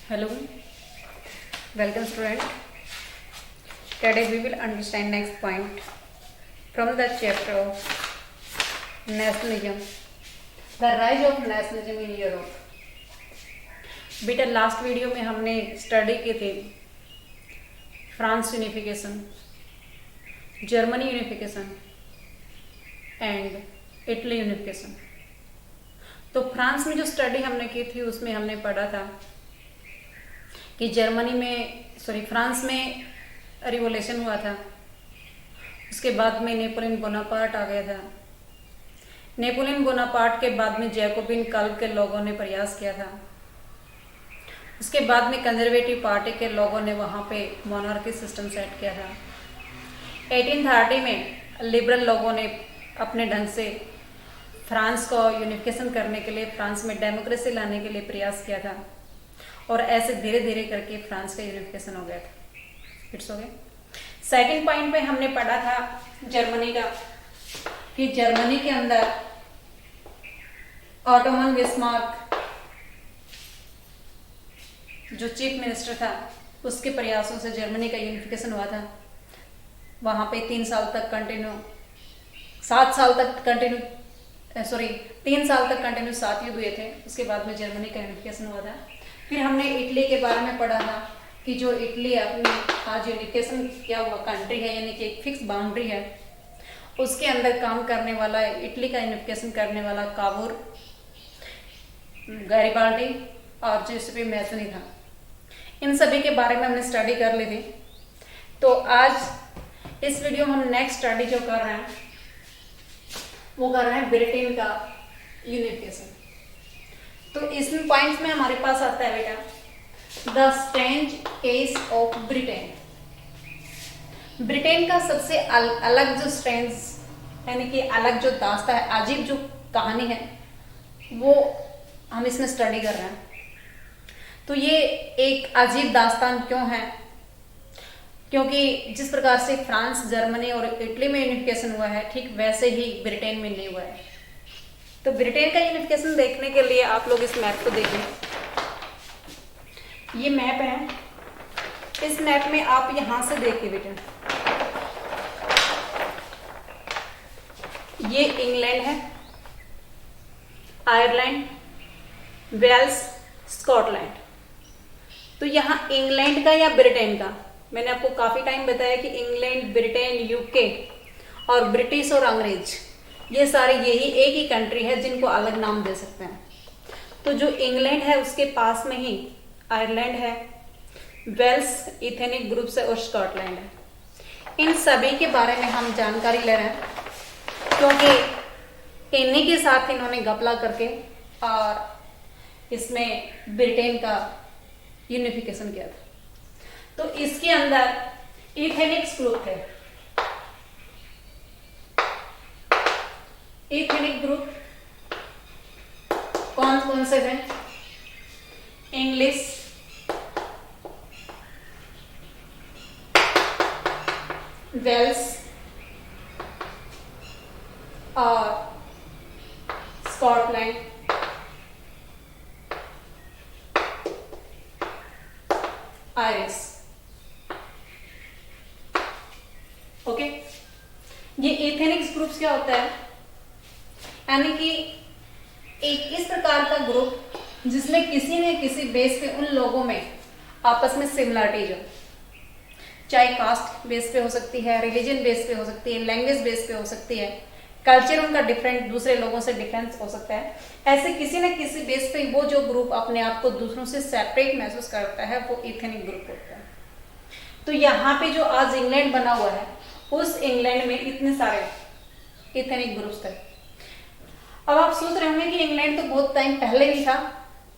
Hello, welcome student. Today we will understand next point from the chapter of nationalism, the rise of nationalism in Europe. बेटा last video में हमने study की थी France unification, Germany unification and Italy unification. तो France में जो study हमने की थी उसमें हमने पढ़ा था कि फ्रांस में रिवोल्यूशन हुआ था। उसके बाद में नेपोलियन बोनापार्ट आ गया था। नेपोलियन बोनापार्ट के बाद में जैकोबिन क्लब के लोगों ने प्रयास किया था। उसके बाद में कंजर्वेटिव पार्टी के लोगों ने वहाँ पे मोनार्की सिस्टम सेट किया था। 1830 में लिबरल लोगों ने अपने ढंग से फ्रांस को यूनिफिकेशन करने के लिए, फ्रांस में डेमोक्रेसी लाने के लिए प्रयास किया था और ऐसे धीरे धीरे करके फ्रांस का यूनिफिकेशन हो गया था। It's okay. सेकंड पॉइंट पे हमने पढ़ा था जर्मनी का, कि जर्मनी के अंदर ऑटोमन बिस्मार्क जो चीफ मिनिस्टर था, उसके प्रयासों से जर्मनी का यूनिफिकेशन हुआ था। वहां पे 3 साल तक कंटिन्यू 7 युद्ध हुए थे। उसके बाद में जर्मनी का यूनिफिकेशन हुआ था। फिर हमने इटली के बारे में पढ़ा था कि जो इटली अपने आज यूनिफिकेशन किया हुआ कंट्री है, यानी कि एक फिक्स बाउंड्री है, उसके अंदर काम करने वाला, इटली का यूनिफिकेशन करने वाला काबूर, गैरिबाल्डी और जिउसेप्पे मैज़नी था। इन सभी के बारे में हमने स्टडी कर ली थी। तो आज इस वीडियो में हम नेक्स्ट स्टडी जो कर रहे हैं वो कर रहे हैं ब्रिटेन का यूनिफिकेशन। तो इसमें पॉइंट्स में हमारे पास आता है बेटा the strange case of Britain. Britain का सबसे अलग जो स्ट्रेंज, यानी कि अलग जो दास्ता है, अजीब जो कहानी है, वो हम इसमें स्टडी कर रहे हैं। तो ये एक अजीब दास्तान क्यों है? क्योंकि जिस प्रकार से फ्रांस, जर्मनी और इटली में यूनिफिकेशन हुआ है, ठीक वैसे ही ब्रिटेन में नहीं हुआ है। तो ब्रिटेन का यूनिफिकेशन देखने के लिए आप लोग इस मैप को देखिए। ये मैप है। इस मैप में आप यहां से देखिए बेटा, ये इंग्लैंड है, आयरलैंड, वेल्स, स्कॉटलैंड। तो यहां इंग्लैंड का या ब्रिटेन का, मैंने आपको काफी टाइम बताया कि इंग्लैंड, ब्रिटेन, यूके और ब्रिटिश और अंग्रेज, ये सारे यही एक ही कंट्री है जिनको अलग नाम दे सकते हैं। तो जो इंग्लैंड है उसके पास में ही आयरलैंड है, वेल्स, इथेनिक ग्रुप्स है और स्कॉटलैंड है। इन सभी के बारे में हम जानकारी ले रहे हैं क्योंकि इन्हीं के साथ इन्होंने घपला करके और इसमें ब्रिटेन का यूनिफिकेशन किया था। तो इसके अंदर इथेनिक्स ग्रुप थे। इथेनिक ग्रुप कौन कौन से थे? इंग्लिश, वेल्स और स्कॉटलैंड, आयरिश। ओके, ये इथेनिक्स ग्रुप्स क्या होता है? यानी कि एक इस प्रकार का ग्रुप जिसमें किसी न किसी बेस पे उन लोगों में आपस में सिमिलरिटीज हो, चाहे कास्ट बेस पे हो सकती है, रिलीजन बेस पे हो सकती है, लैंग्वेज बेस पे हो सकती है, कल्चर उनका डिफरेंट, दूसरे लोगों से डिफरेंस हो सकता है। ऐसे किसी न किसी बेस पे वो जो ग्रुप अपने आप को दूसरों से सेपरेट महसूस करता है वो इथेनिक ग्रुप होता है। तो यहाँ पे जो आज इंग्लैंड बना हुआ है, उस इंग्लैंड में इतने सारे इथेनिक ग्रुप्स थे। अब आप सोच रहे होंगे कि इंग्लैंड तो बहुत टाइम पहले ही था।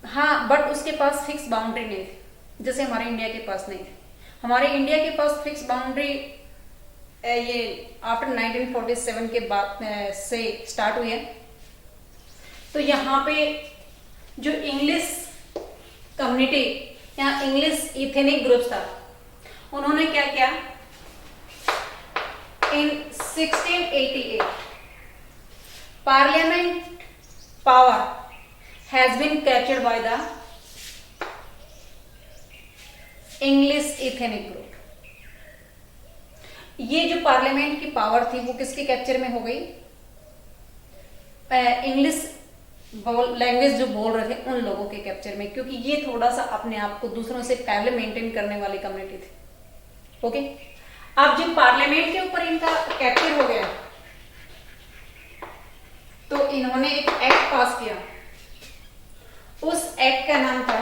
हाँ, बट उसके पास फिक्स बाउंड्री नहीं थी, जैसे हमारे इंडिया के पास नहीं थी। हमारे इंडिया के पास फिक्स बाउंड्री ये आफ्टर 1947 के बाद से स्टार्ट हुई है। तो यहाँ पे जो इंग्लिश कम्युनिटी या इंग्लिश इथेनिक ग्रुप था, उन्होंने क्या किया? इन 1688 parliament power has been captured by the English ethnic group. ये जो पार्लियामेंट की पावर थी वो किसके कैप्चर में हो गई? इंग्लिश लैंग्वेज जो बोल रहे थे उन लोगों के कैप्चर में, क्योंकि ये थोड़ा सा अपने आप को दूसरों से पहले मेंटेन करने वाली कम्युनिटी थी। ओके, अब जब पार्लियामेंट के ऊपर इनका कैप्चर हो गया तो इन्होंने एक एक्ट पास किया। उस एक्ट का नाम था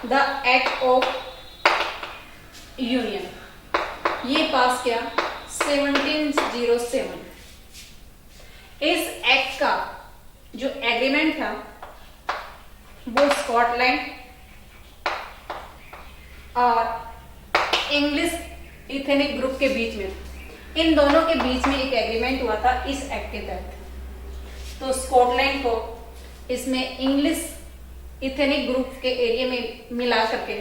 द एक्ट ऑफ यूनियन। ये पास किया 1707। इस एक्ट का जो एग्रीमेंट था वो स्कॉटलैंड और इंग्लिश इथेनिक ग्रुप के बीच में, इन दोनों के बीच में एक एग्रीमेंट हुआ था इस एक्ट के तहत। तो स्कॉटलैंड को इसमें इंग्लिश इथेनिक ग्रुप के एरिया में मिला करके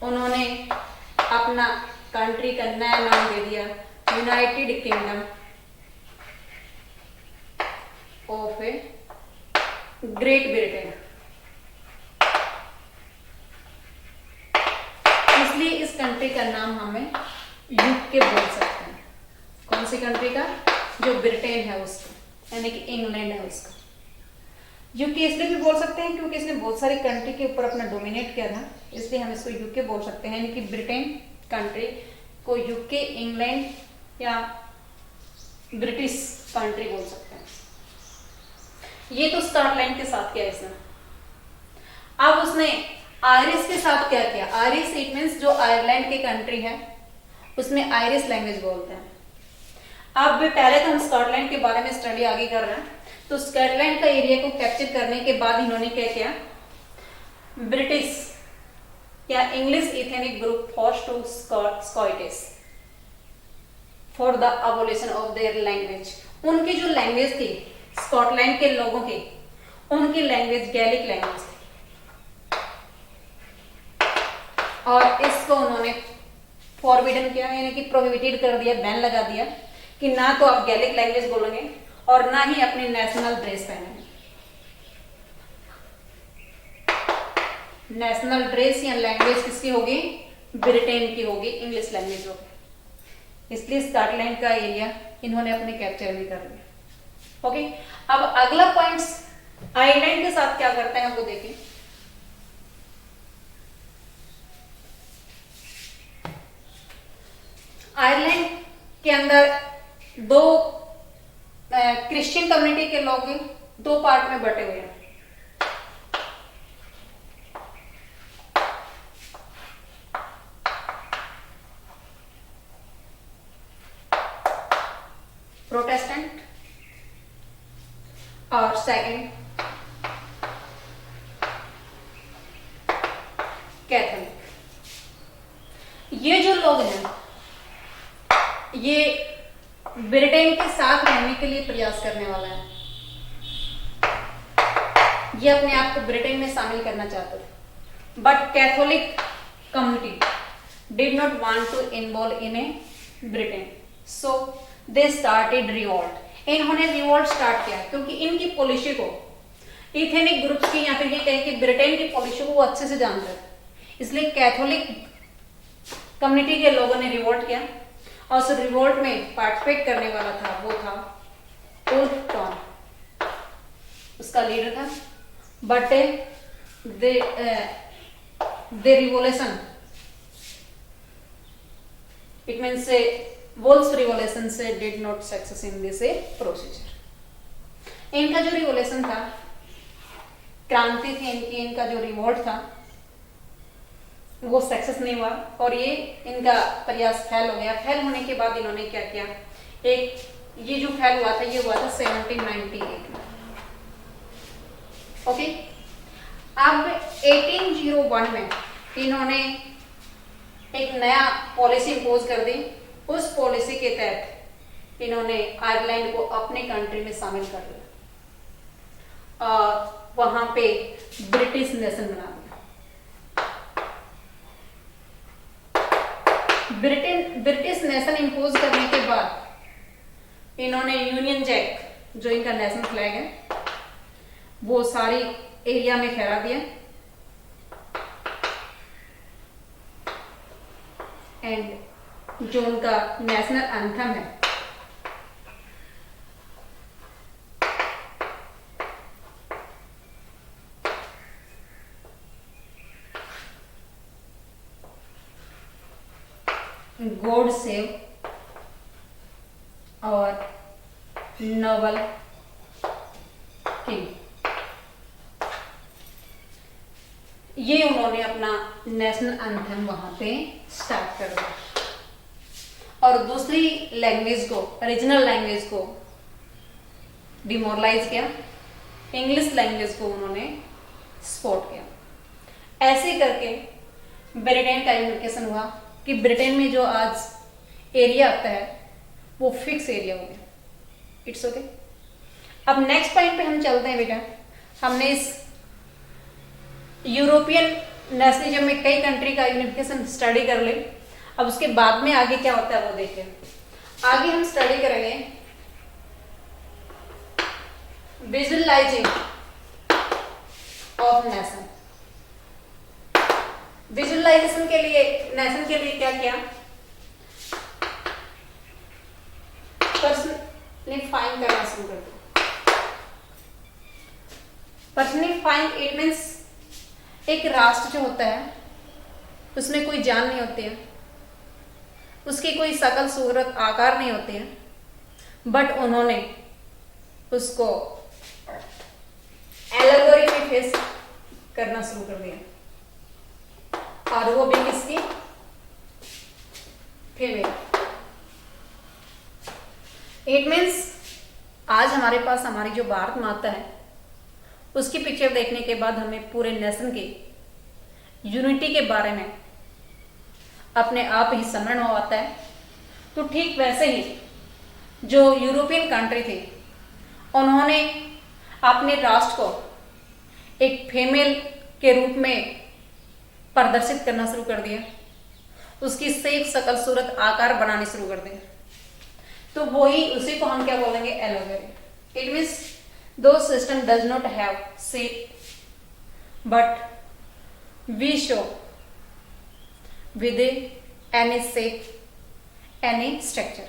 उन्होंने अपना कंट्री का नया नाम दे दिया United kingdom of great Britain. इसलिए इस कंट्री का नाम हमें यूके बोल सकते हैं। कौन सी कंट्री का? जो ब्रिटेन है उसका, यानी कि इंग्लैंड है उसका। यूके इसलिए भी बोल सकते हैं क्योंकि इसने बहुत सारी कंट्री के ऊपर अपना डोमिनेट किया था, इसलिए हम इसको यूके बोल सकते हैं। यानी कि ब्रिटेन कंट्री को यूके, इंग्लैंड या ब्रिटिश कंट्री बोल सकते हैं। ये तो स्कॉटलैंड के साथ किया इसने। अब उसने आयरिश के साथ क्या किया? आयरिश इट मीन्स जो आयरलैंड की कंट्री है उसमें आयरिश लैंग्वेज बोलते हैं। अब पहले तो हम स्कॉटलैंड के बारे में स्टडी आगे कर रहे हैं। तो स्कॉटलैंड का एरिया को कैप्चर करने के बाद इन्होंने क्या किया? ब्रिटिश या English ethnic group force to Scottish for the abolition of their language. उनकी जो लैंग्वेज थी स्कॉटलैंड के लोगों की, उनकी लैंग्वेज गैलिक लैंग्वेज थी और इसको उन्होंने फॉरबिडन किया, यानी कि प्रोहिबिटेड कर दिया, बैन लगा दिया कि ना तो आप गैलिक लैंग्वेज बोलेंगे और ना ही अपनी नेशनल ड्रेस पहनेंगे। नेशनल ड्रेस या लैंग्वेज किसकी होगी? ब्रिटेन की होगी, इंग्लिश लैंग्वेज होगी। इसलिए स्कॉटलैंड का एरिया इन्होंने अपने कैप्चर में कर लिया। ओके, अब अगला पॉइंट्स आयरलैंड के साथ क्या करते हैं वो देखें। आयरलैंड के अंदर दो क्रिश्चियन कम्युनिटी के लोग दो पार्ट में बटे हुए हैं। प्रोटेस्टेंट और सेकंड कैथोलिक। ये जो लोग हैं ये ब्रिटेन के साथ रहने के लिए प्रयास करने वाला है। ये अपने आप को ब्रिटेन में शामिल करना चाहते थे, but Catholic community did not want to involve in a Britain, so they started revolt. इन्होंने रिवोल्ट स्टार्ट किया क्योंकि इनकी पॉलिसी को इथेनिक ग्रुप्स की या फिर ये कहें कि ब्रिटेन की पॉलिसी को वो अच्छे से जानते थे। इसलिए कैथोलिक कम्युनिटी के लोगों ने रिवोल्ट किया और उस रिवोल्ट में पार्टिसिपेट करने वाला था वो था वुल्फ टॉन, उसका लीडर था। But the revolution, it means Wolf's revolution से did not success in this procedure। इनका जो रिवोल्यूशन था, क्रांति थी इनकी, इनका जो रिवोल्ट था वो सक्सेस नहीं हुआ और ये इनका प्रयास फेल हो गया। फेल होने के बाद इन्होंने क्या किया, एक ये जो फेल हुआ था ये हुआ था 1798 में। ओके, अब 1801 में इन्होंने एक नया पॉलिसी इम्पोज कर दी। उस पॉलिसी के तहत इन्होंने आयरलैंड को अपने कंट्री में शामिल कर लिया और वहां पे ब्रिटिश नेशन बना दिया। ब्रिटिश नेशन इम्पोज करने के बाद इन्होंने यूनियन जैक जो इनका नेशनल फ्लैग है वो सारी एरिया में फहरा दिया एंड जो उनका नेशनल एंथम है गॉड सेव और नोबल किंग, ये उन्होंने अपना नेशनल एंथम वहां पे स्टार्ट कर दिया और दूसरी लैंग्वेज को, रीजनल लैंग्वेज को डिमोरलाइज किया, इंग्लिश लैंग्वेज को उन्होंने सपोर्ट किया। ऐसे करके ब्रिटेन का यूनिफिकेशन हुआ कि ब्रिटेन में जो आज एरिया आता है वो फिक्स एरिया हो गया। It's okay. अब नेक्स्ट पॉइंट पे हम चलते हैं बेटा। हमने इस यूरोपियन नेशनलिज्म में कई कंट्री का यूनिफिकेशन स्टडी कर ले। अब उसके बाद में आगे क्या होता है वो देखें। आगे हम स्टडी करेंगे विजुअलाइजिंग ऑफ नेशन। विजुअलाइजेशन के लिए, नेशन के लिए क्या किया, पर्सनिफाइंग करना शुरू कर दिया। पर्सनिफाइंग इट मीन्स एक राष्ट्र जो होता है उसमें कोई जान नहीं होती है, उसकी कोई शकल सूरत आकार नहीं होती है, बट उन्होंने उसको एलेगोरी में फेस करना शुरू कर दिया, और वो भी किसकी, फीमेल। इट मीन्स आज हमारे पास हमारी जो भारत माता है उसकी पिक्चर देखने के बाद हमें पूरे नेशन के यूनिटी के बारे में अपने आप ही समझ हो आता है। तो ठीक वैसे ही जो यूरोपियन कंट्री थी उन्होंने अपने राष्ट्र को एक फीमेल के रूप में प्रदर्शित करना शुरू कर दिया, उसकी सेफ शकल सूरत आकार बनाने शुरू कर दिया। तो वही उसी को हम क्या बोलेंगे, allegory. It means the system does not have shape but we show with any shape any structure,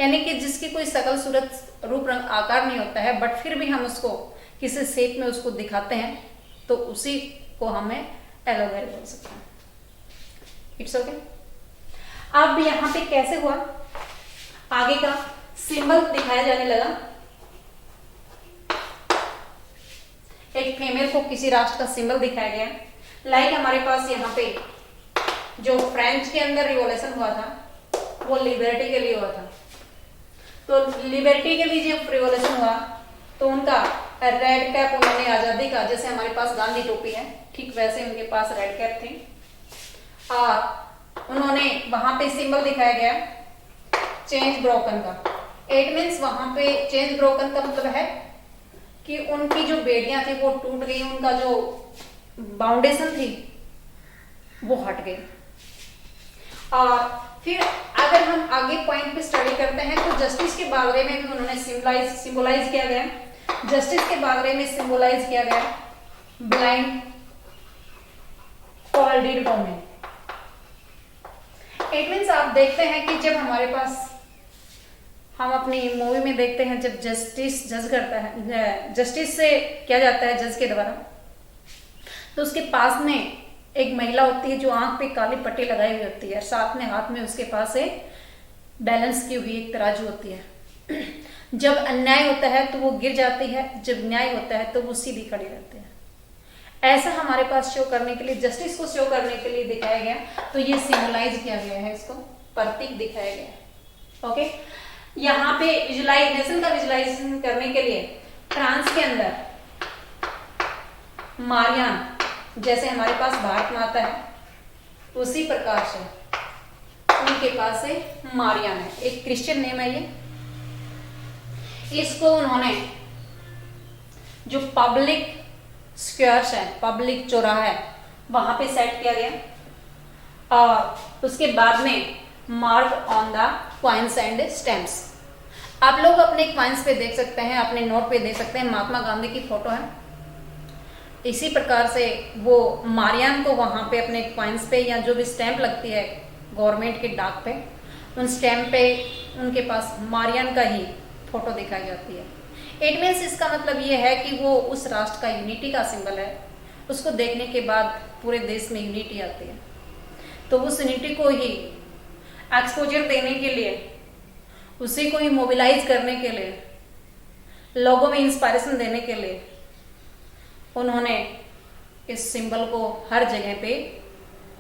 यानी कि जिसकी कोई शकल सूरत रूप रंग आकार नहीं होता है बट फिर भी हम उसको किसी शेप में उसको दिखाते हैं, तो उसी को हमें एलोगरी बोल सकते हैं। It's okay. अब यहां पे कैसे हुआ, आगे का सिंबल दिखाया जाने लगा। एक फीमेल को किसी राष्ट्र का सिंबल दिखाया गया। लाइक हमारे पास यहाँ पे जो फ्रेंच के अंदर रिवॉल्यूशन हुआ था वो लिबर्टी के लिए हुआ था। तो लिबर्टी के लिए जब रिवॉल्यूशन हुआ तो उनका रेड कैप उन्होंने आजादी का, जैसे हमारे पास गांधी टोपी है ठीक वैसे उनके पास रेड कैप थी, और उन्होंने वहां पे सिंबल दिखाया गया चेंज ब्रोकन का। इट मीन्स वहां पे चेंज ब्रोकन का मतलब है कि उनकी जो बेड़ियां थी वो टूट गई, उनका जो बाउंडेशन थी वो हट गई। और फिर अगर हम आगे पॉइंट पे स्टडी करते हैं तो जस्टिस के बारे में भी उन्होंने सिंबलाइज किया गया। जस्टिस के बारे में सिंबलाइज किया गया blind folded women. It means आप देखते हैं कि जब हमारे पास, हम अपनी मूवी में देखते हैं जब जस्टिस जज करता है, जस्टिस से किया जाता है जज के द्वारा, तो उसके पास में एक महिला होती है जो आंख पे काली पट्टी लगाई हुई होती है, साथ में हाथ में उसके पास एक बैलेंस की हुई एक तराजू होती है। जब अन्याय होता है तो वो गिर जाती है, जब न्याय होता है तो वो सीधी खड़ी रहती है। ऐसा हमारे पास शो करने के लिए, जस्टिस को शो करने के लिए दिखाया गया, तो ये सिंबलाइज किया गया है, इसको प्रतीक दिखाया गया है। ओके, यहाँ पे विजुअलाइजेशन का विजुअलाइजेशन करने के लिए फ्रांस के अंदर मारियान, जैसे हमारे पास भारत माता है उसी प्रकार से उनके पास से मारियान है, एक क्रिश्चियन नेम है ये। इसको उन्होंने जो पब्लिक स्क्वायर्स है, पब्लिक चौराहा है, वहां पे सेट किया गया, और उसके बाद में mark on the coins and stamps. आप लोग अपने कॉइन्स पे देख सकते हैं, अपने नोट पे देख सकते हैं, महात्मा गांधी की फोटो है। इसी प्रकार से वो मारियान को वहां पे अपने कॉइन्स पे या जो भी स्टैंप लगती है गवर्नमेंट के डाक पे उन स्टैम्प पे उनके पास मारियान का ही फोटो दिखाई जाती है। इट मीन्स इसका मतलब ये है कि वो उस राष्ट्र का यूनिटी का सिंबल है, उसको देखने के बाद पूरे देश में यूनिटी आती है। तो उस यूनिटी को ही एक्सपोजर देने के लिए, उसी को ही मोबिलाइज करने के लिए, लोगों में इंस्पायरेशन देने के लिए उन्होंने इस सिंबल को हर जगह पे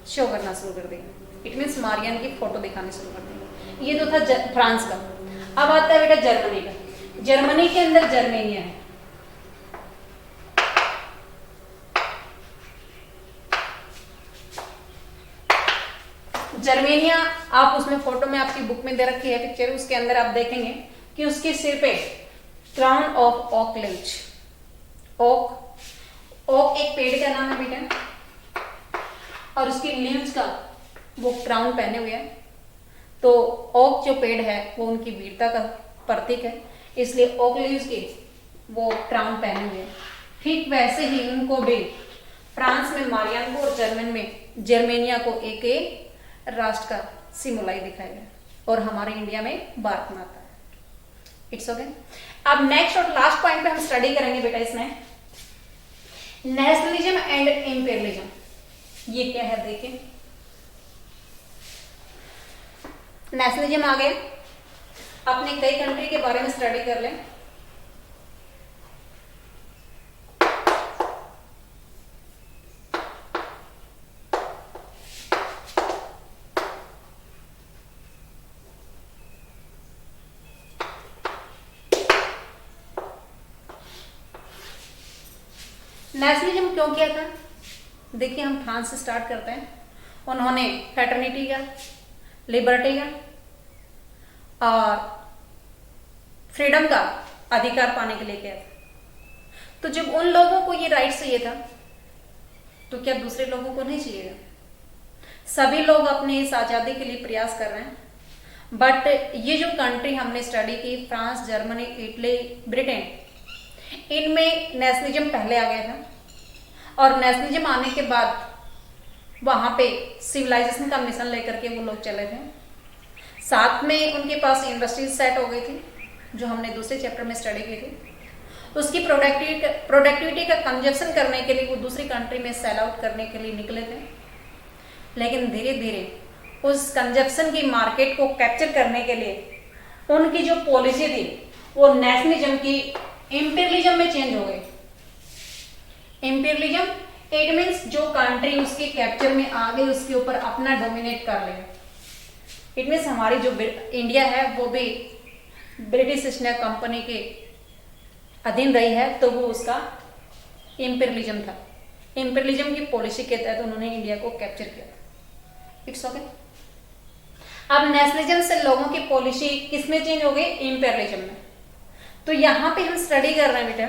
शो करना शुरू कर दिया। इट मीन्स मारियान की फोटो दिखाने शुरू कर दी। ये तो था फ्रांस का। अब आता है बेटा जर्मनी का। जर्मनी के अंदर जर्मेनिया है। जर्मेनिया आप उसमें फोटो में आपकी बुक में दे रखी है पिक्चर, उसके अंदर आप देखेंगे कि उसके सिर पे crown of oak leaves. Oak एक पेड़ का नाम है बेटा, और उसकी लीव्स का वो क्राउन पहने हुए है। तो ओक जो पेड़ है वो उनकी वीरता का प्रतीक है, इसलिए ओक लीव्स के वो क्राउन पहने हुए हैं। ठीक वैसे ही उनको भी फ्रांस में मारियान को और जर्मेनिया को एक राष्ट्र का सिंबल दिखाया गया, और हमारे इंडिया में भारत माता है। It's okay. अब नेक्स्ट और लास्ट पॉइंट पे हम स्टडी करेंगे बेटा इसमें नेशनलिज्म एंड इंपीरियलिज्म। ये क्या है देखिए, नेशनलिज्म आ गए, अपने कई कंट्री के बारे में स्टडी कर लें। नेशनलिज्म क्यों किया था? देखिए हम फ्रांस से स्टार्ट करते हैं। उन्होंने फ्रेटर्निटी का, लिबर्टी का और फ्रीडम का अधिकार पाने के लिए किया था। तो जब उन लोगों को ये राइट चाहिए था तो क्या दूसरे लोगों को नहीं चाहिएगा? सभी लोग अपने इस आजादी के लिए प्रयास कर रहे हैं, बट ये जो कंट्री हमने स्टडी की, फ्रांस, जर्मनी, इटली, ब्रिटेन, इनमें नेशनलिज्म पहले आ गया था, और नेशनलिज्म आने के बाद वहां पे सिविलाइजेशन का मिशन लेकर के वो लोग चले थे। साथ में उनके पास इंडस्ट्रीज सेट हो गई थी, जो हमने दूसरे चैप्टर में स्टडी की थी। उसकी प्रोडक्टिविटी का कंजप्शन करने के लिए वो दूसरी कंट्री में सेल आउट करने के लिए निकले थे। लेकिन धीरे धीरे उस कंजप्शन की मार्केट को कैप्चर करने के लिए उनकी जो पॉलिसी थी वो नेशनलिज्म की इंपीरियलिज्म में चेंज हो गई। इंपीरियलिज्म इट मीन्स जो कंट्री उसके कैप्चर में आ गई उसके ऊपर अपना डोमिनेट कर ले। इट मीन्स हमारी जो इंडिया है वो भी ब्रिटिश ईस्ट इंडिया कंपनी के अधीन रही है, तो वो उसका इंपीरियलिज्म था। इंपीरियलिज्म की पॉलिसी के तहत उन्होंने इंडिया को कैप्चर किया था। It's okay. अब नेशनलिज्म से लोगों की पॉलिसी किसमें चेंज हो गई? इंपीरियलिज्म में। तो यहां पे हम स्टडी कर रहे हैं बेटा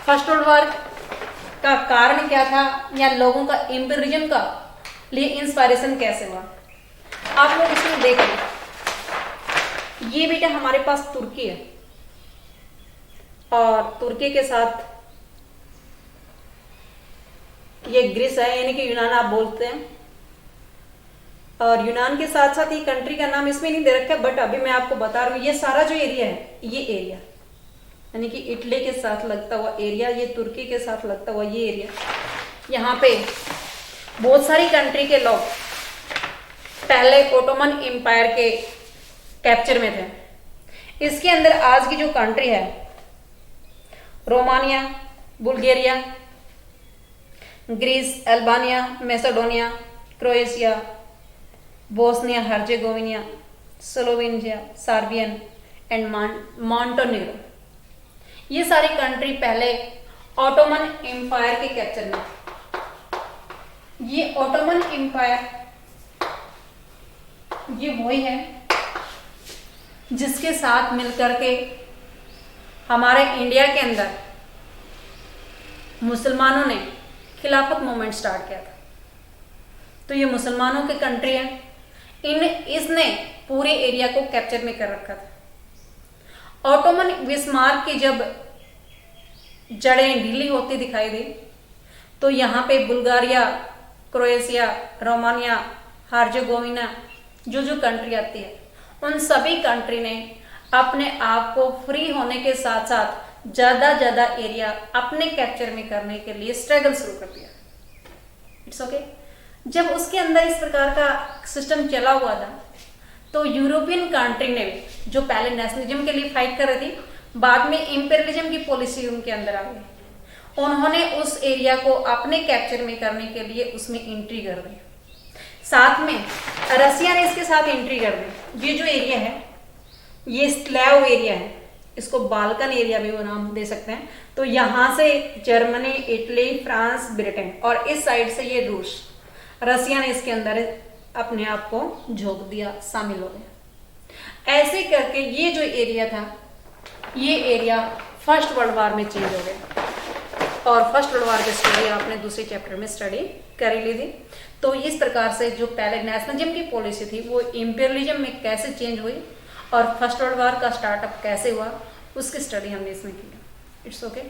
फर्स्ट वर्ल्ड वॉर का कारण क्या था, या लोगों का इंपीरियलिज्म का लिए इंस्पायरेशन कैसे हुआ। आप लोग इसमें देख लें, ये बेटा हमारे पास तुर्की है, और तुर्की के साथ ये ग्रीस है, यानी कि यूनान आप बोलते हैं, और यूनान के साथ साथ ये कंट्री का नाम इसमें नहीं दे रखा, बट अभी मैं आपको बता रही हूँ ये सारा जो एरिया है, ये एरिया यानी कि इटली के साथ लगता हुआ एरिया, ये तुर्की के साथ लगता हुआ ये एरिया, यहाँ पे बहुत सारी कंट्री के लोग पहले ओटोमन एम्पायर के कैप्चर में थे। इसके अंदर आज की जो कंट्री है, Romania, Bulgaria, Greece, Albania, Macedonia, Croatia, Bosnia Herzegovina, Slovenia, Serbian and Montenegro, ये सारी कंट्री पहले ओटोमन एम्पायर के कैप्चर में। ये ओटोमन एम्पायर ये वही है जिसके साथ मिलकर के हमारे इंडिया के अंदर मुसलमानों ने खिलाफत मूवमेंट स्टार्ट किया था। तो ये मुसलमानों की कंट्री है, इसने पूरे एरिया को कैप्चर में कर रखा था। ऑटोमन बिस्मार्क की जब जड़ें ढीली होती दिखाई दी, तो यहाँ पे बुल्गारिया, क्रोएशिया, रोमानिया, हर्जेगोविना, जो कंट्री आती है, उन सभी कंट्री ने अपने आप को फ्री होने के साथ साथ ज्यादा एरिया अपने कैप्चर में करने के लिए स्ट्रगल शुरू कर दिया। It's okay. जब उसके अंदर इस प्रकार का सिस्टम चला हुआ था तो यूरोपियन कंट्री ने भी, जो पहले नेशनलिज्म के लिए फाइट कर रही थी, बाद में इंपेरियलिज्म की पॉलिसी उनके अंदर आ गई। उन्होंने उस एरिया को अपने कैप्चर में करने के लिए उसमें एंट्री कर दी। साथ में रसिया ने इसके साथ एंट्री कर दी। ये जो एरिया है ये स्लैव एरिया है, इसको बाल्कन एरिया भी वो नाम दे सकते हैं। तो यहां से जर्मनी, इटली, फ्रांस, ब्रिटेन और इस साइड से ये रूस, रसिया ने इसके अंदर अपने आप को झोंक दिया, शामिल हो गया। ऐसे करके ये जो एरिया था, ये एरिया फर्स्ट वर्ल्ड वॉर में चेंज हो गया। और फर्स्ट वर्ल्ड वॉर की स्टडी आपने दूसरे चैप्टर में स्टडी कर ली थी। तो इस प्रकार से जो पहले नेशनलिज्म की पॉलिसी थी वो इंपीरियलिज्म में कैसे चेंज हुई और फर्स्ट वर्ल्ड वॉर का स्टार्टअप कैसे हुआ, उसकी स्टडी हमने इसमें की। It's okay.